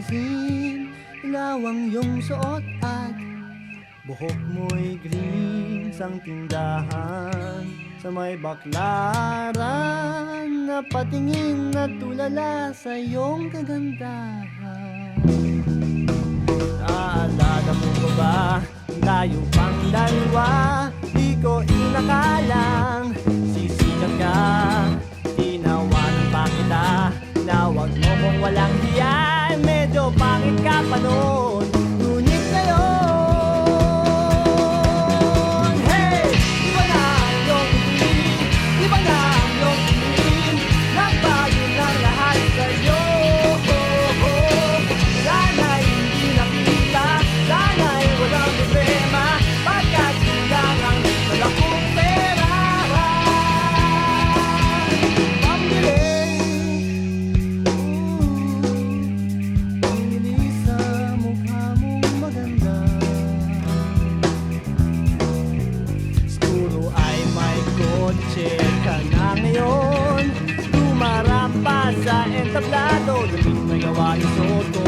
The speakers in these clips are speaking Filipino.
mapansin, ilaw ang iyong suot at buhok mo'y green sang tindahan. Sa may baklaran, napatingin at tulala sa iyong kagandahan. Naalala mo ba ba, tayo pang dalawa, di ko inakalang sisikat ka. Tinawanan pa kita, tinawag mo kung walang hiya. Medyo pangit ka pa noon, ngunit ngayon, hey! Iba na ang iyong tingin, iba na ang iyong tingin, nagbago na lahat sa'yo. Sana'y hindi nakita, sana'y walang problema, pagkat kulang ang wala kong pera. Pambili sa mukha mong maganda, siguro ay may kotse ka na ngayon. Tumarampa sa entablado, damit na gawa ni Soto.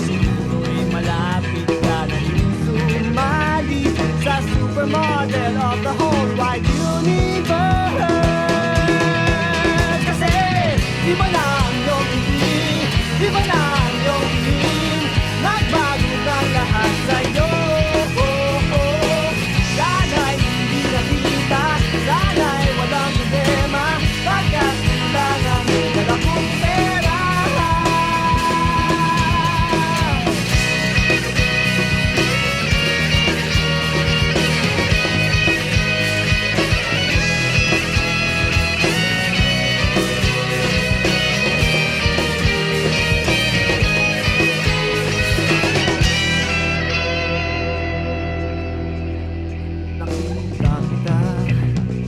Siguro'y malapit ka na rin sumali sa supermodel of the whole wide universe. Kasi iba na ang iyong tingin, iba na ang iyong tingin, nagbago na lahat sa'yo. Sana'y hindi nakita, sana'y walang problema, pagkat kulang ang dala kong pera. Nakita kita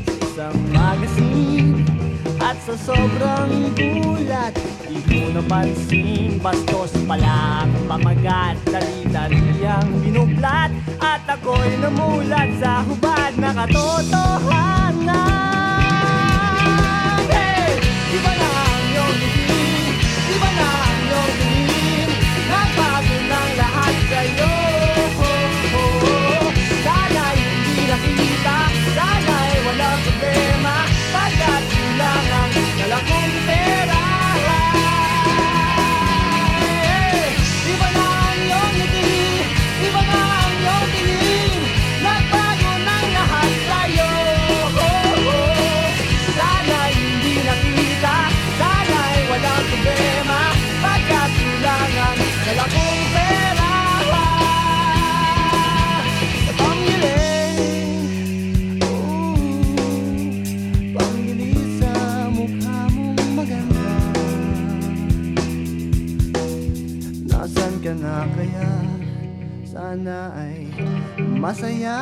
sa isang magazine, at sa sobrang gulat, di ko napansin, bastos pala ang pamagat. Dali-dali ang binublat, at ako'y namulat sa hubad na katotohanan. Hey! Iba na ang iyong tingin, iba na ang iyong tingin, nagbago ng lahat sa'yo. Sana'y hindi nakita, sana'y walang problema, pagkat kulang ang dala kong pera. Iba na ang iyong ngiti, iba na ang iyong tingin, nagbago ng lahat sa'yo. Sana'y hindi nakita, sana'y walang problema, pagkat kulang ang dala kong pera. Sa panggiling, pambili sa mukha mong maganda. Nasaan ka na kaya? Sana ay masaya.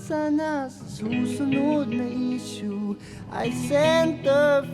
Sana sa susunod na issue ay centerfold.